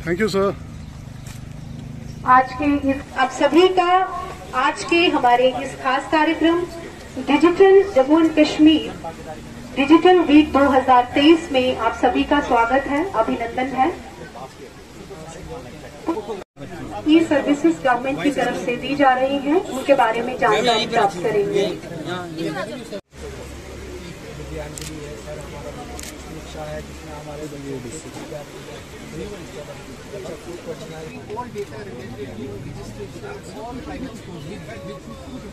Thank you sir. आज के हमारे इस खास कार्यक्रम digital Jammu and Kashmir digital week 2023 में आप सभी का स्वागत है, अभिनंदन है। ई सर्विसेज गवर्नमेंट की तरफ से दी जा रही हैं, उनके बारे में जानकारी प्राप्त करेंगे। All data related to registration, all private schools,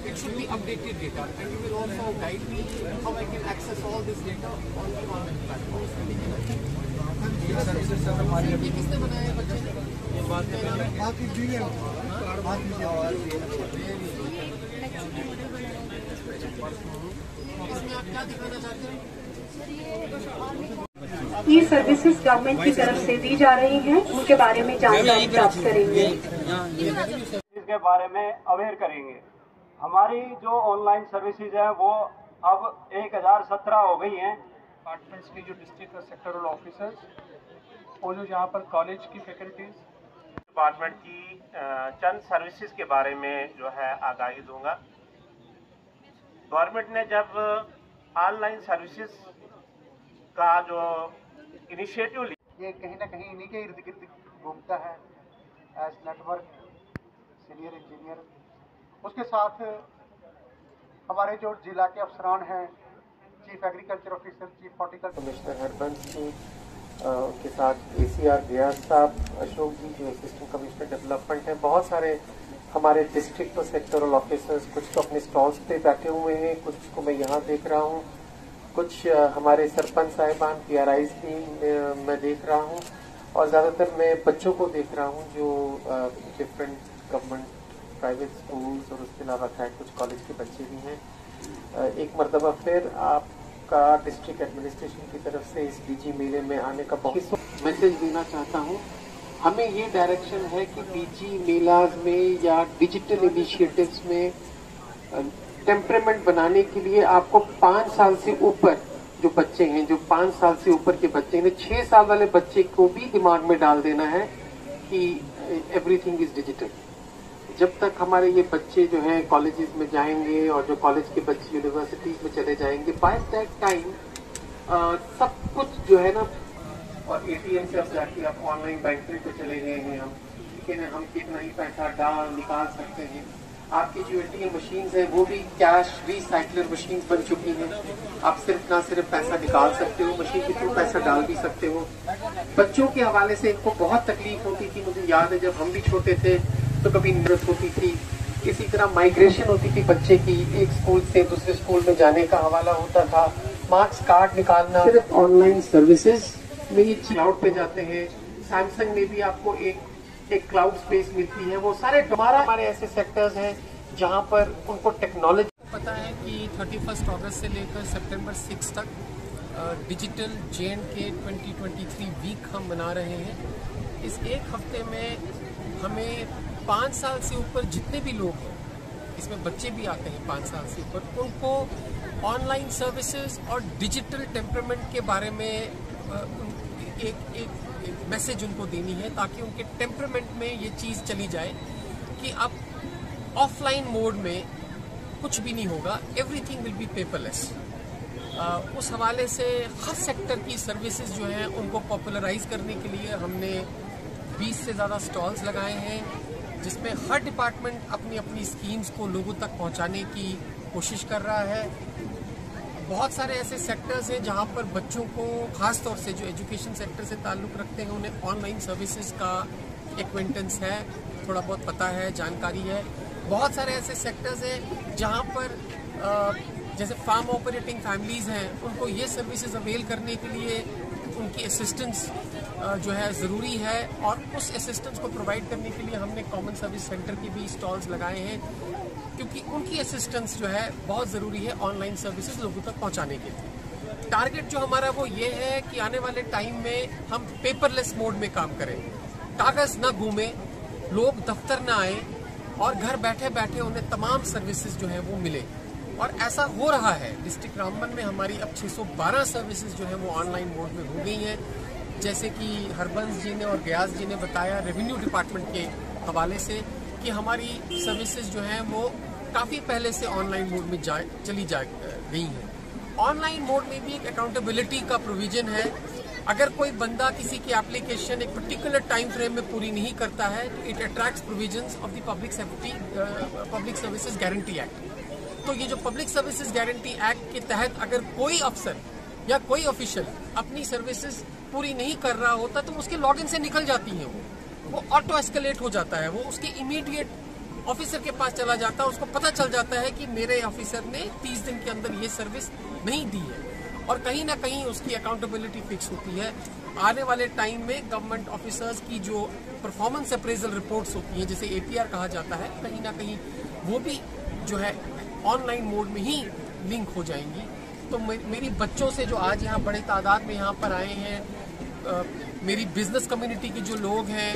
it should be updated data, and you will also guide me how I can access all this data on the online platforms. ये किसने बनाया बच्चे ने? ये बात कीजिए। इसमें आप क्या दिखाना चाहते हैं? ई सर्विसेज गवर्नमेंट की तरफ से दी जा रही हैं, उनके बारे में जानकारी प्राप्त करेंगे। इसके बारे में अवेयर करेंगे। हमारी जो ऑनलाइन सर्विसेज है वो अब 1017 हो गई हैं। डिपार्टमेंट्स की जो डिस्ट्रिक्ट और सेक्टरल ऑफिसर्स और जो यहाँ पर कॉलेज की फैकल्टीज, डिपार्टमेंट की चंद सर्विसेज के बारे में जो है आगाही दूंगा। गवर्नमेंट ने जब ऑनलाइन सर्विसेज का जो इनिशिएटिव लिया, ये कहीं ना कहीं इन्हीं के इर्द गिर्द घूमता है एज नेटवर्क सीनियर इंजीनियर। उसके साथ हमारे जो जिला के अफसरान हैं, chief agriculture officer, chief horticulture commissioner Harbans ji, उनके साथ ACR रियाज साहब, अशोक जी जो असिस्टेंट कमिश्नर डेवलपमेंट हैं, बहुत सारे हमारे डिस्ट्रिक्ट और सेक्टरल ऑफिसर्स, कुछ तो अपने स्टॉल्स पे बैठे हुए हैं, कुछ को मैं यहाँ देख रहा हूँ, कुछ हमारे सरपंच साहिबान PRIs भी मैं देख रहा हूँ, और ज़्यादातर मैं बच्चों को देख रहा हूँ जो डिफरेंट गवर्नमेंट प्राइवेट स्कूल्स और उसके अलावा कुछ कॉलेज के बच्चे भी हैं। एक मरतबा फिर आपका डिस्ट्रिक्ट एडमिनिस्ट्रेशन की तरफ से इस DG मेले में आने का बहुत मैसेज देना चाहता हूँ। हमें ये डायरेक्शन है कि DG मेलाज में या डिजिटल इनिशिएटिव्स में टेम्परेमेंट बनाने के लिए आपको 5 साल से ऊपर जो बच्चे हैं, जो 5 साल से ऊपर के बच्चे हैं, 6 साल वाले बच्चे को भी दिमाग में डाल देना है कि एवरीथिंग इज डिजिटल। जब तक हमारे ये बच्चे जो हैं कॉलेजेस में जाएंगे और जो कॉलेज के बच्चे यूनिवर्सिटीज में चले जाएंगे, बाय दैट टाइम सब कुछ जो है ना, और ATM से अब जाके आप ऑनलाइन बैंकिंग पे चले गए हैं हम, ठीक है ना, हम कितना ही पैसा निकाल सकते हैं। आपकी जो ATM मशीन्स हैं वो भी कैश रिसाइकलर मशीन बन चुकी हैं। आप ना सिर्फ पैसा निकाल सकते हो, मशीन के थ्रू पैसा डाल भी सकते हो। बच्चों के हवाले से इनको बहुत तकलीफ होती थी। मुझे याद है जब हम भी छोटे थे तो कभी नर्स होती थी, इसी तरह माइग्रेशन होती थी बच्चे की, एक स्कूल से दूसरे स्कूल में जाने का हवाला होता था, मार्क्स कार्ड निकालना। सिर्फ ऑनलाइन सर्विसेज में ये क्लाउड पे जाते हैं। सैमसंग में भी आपको एक क्लाउड स्पेस मिलती है। वो सारे हमारे ऐसे सेक्टर्स हैं जहां पर उनको टेक्नोलॉजी पता है कि 31 अगस्त से लेकर सितंबर 6 तक डिजिटल J&K 2023 वीक हम मना रहे हैं। इस एक हफ्ते में हमें 5 साल से ऊपर जितने भी लोग हैं, इसमें बच्चे भी आते हैं 5 साल से ऊपर, उनको ऑनलाइन सर्विसेज और डिजिटल टेम्परामेंट के बारे में एक मैसेज उनको देनी है, ताकि उनके टेम्परामेंट में ये चीज़ चली जाए कि अब ऑफलाइन मोड में कुछ भी नहीं होगा, एवरीथिंग विल बी पेपरलेस। उस हवाले से हर सेक्टर की सर्विसेज जो हैं उनको पॉपुलराइज करने के लिए हमने 20 से ज़्यादा स्टॉल्स लगाए हैं, जिसमें हर डिपार्टमेंट अपनी अपनी स्कीम्स को लोगों तक पहुंचाने की कोशिश कर रहा है। बहुत सारे ऐसे सेक्टर्स हैं जहां पर बच्चों को, खास तौर से जो एजुकेशन सेक्टर से ताल्लुक़ रखते हैं, उन्हें ऑनलाइन सर्विसेज का एक्वेंटेंस है, थोड़ा बहुत पता है, जानकारी है। बहुत सारे ऐसे सेक्टर्स हैं जहां पर जैसे फार्म ऑपरेटिंग फैमिलीज़ हैं, उनको ये सर्विसेज अवेल करने के लिए उनकी असिस्टेंस जो है ज़रूरी है, और उस असिस्टेंस को प्रोवाइड करने के लिए हमने कॉमन सर्विस सेंटर की भी स्टॉल्स लगाए हैं, क्योंकि उनकी असिस्टेंस जो है बहुत ज़रूरी है ऑनलाइन सर्विसेज लोगों तक पहुंचाने के लिए। टारगेट जो हमारा वो ये है कि आने वाले टाइम में हम पेपरलेस मोड में काम करें, कागज़ ना घूमे, लोग दफ्तर ना आए और घर बैठे बैठे उन्हें तमाम सर्विसेज जो है वो मिले। और ऐसा हो रहा है। डिस्ट्रिक्ट रामबन में हमारी अब 612 सर्विसेज जो है वो ऑनलाइन मोड में हो गई हैं। जैसे कि हरबंस जी ने और गयास जी ने बताया रेवेन्यू डिपार्टमेंट के हवाले से कि हमारी सर्विसेज जो हैं वो काफ़ी पहले से ऑनलाइन मोड में चली गई हैं। ऑनलाइन मोड में भी एक अकाउंटेबिलिटी का प्रोविजन है। अगर कोई बंदा किसी की एप्लीकेशन एक पर्टिकुलर टाइम फ्रेम में पूरी नहीं करता है तो it attracts provisions of the public services guarantee act. तो ये जो पब्लिक सर्विसेज गारंटी एक्ट के तहत अगर कोई अफसर या कोई ऑफिशियल अपनी सर्विसेज पूरी नहीं कर रहा होता तो उसके लॉगिन से निकल जाती हैं, वो ऑटो एस्केलेट हो जाता है, वो उसके इमीडिएट ऑफिसर के पास चला जाता है, उसको पता चल जाता है कि मेरे ऑफिसर ने 30 दिन के अंदर ये सर्विस नहीं दी है और कहीं ना कहीं उसकी अकाउंटेबिलिटी फिक्स होती है। आने वाले टाइम में गवर्नमेंट ऑफिसर्स की जो परफॉर्मेंस अप्रेजल रिपोर्ट्स होती हैं, जिसे APR कहा जाता है, कहीं ना कहीं वो भी जो है ऑनलाइन मोड में ही लिंक हो जाएंगी। तो मेरी बच्चों से जो आज यहाँ बड़े तादाद में यहाँ पर आए हैं, मेरी बिजनेस कम्युनिटी के जो लोग हैं,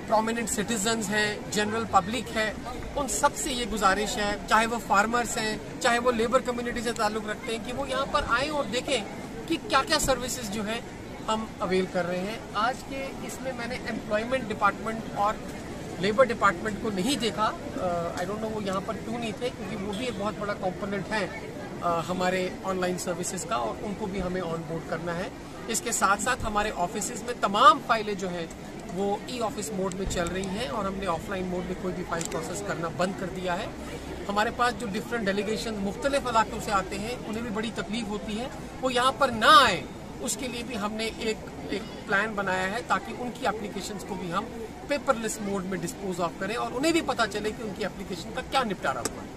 प्रोमिनेंट सिटीजन्स हैं, जनरल पब्लिक है, उन सब से ये गुजारिश है, चाहे वो फार्मर्स हैं, चाहे वो लेबर कम्युनिटी से ताल्लुक़ रखते हैं, कि वो यहाँ पर आएँ और देखें कि क्या क्या सर्विसेज जो है हम अवेल कर रहे हैं। आज के इसमें मैंने एम्प्लॉयमेंट डिपार्टमेंट और लेबर डिपार्टमेंट को नहीं देखा, आई डोंट नो वो यहाँ पर क्यों नहीं थे, क्योंकि वो भी एक बहुत बड़ा कंपोनेंट है हमारे ऑनलाइन सर्विसेज का और उनको भी हमें ऑन बोर्ड करना है। इसके साथ साथ हमारे ऑफिसेज में तमाम फाइलें जो हैं वो ई-ऑफिस मोड में चल रही हैं और हमने ऑफलाइन मोड में कोई भी फाइल प्रोसेस करना बंद कर दिया है। हमारे पास जो डिफरेंट डेलीगेशन मुख्तलिफ इलाकों से आते हैं उन्हें भी बड़ी तकलीफ होती है, वो यहाँ पर ना आए, उसके लिए भी हमने एक प्लान बनाया है ताकि उनकी एप्लीकेशंस को भी हम पेपरलेस मोड में डिस्पोज ऑफ करें और उन्हें भी पता चले कि उनकी एप्लीकेशन का क्या निपटारा हुआ है।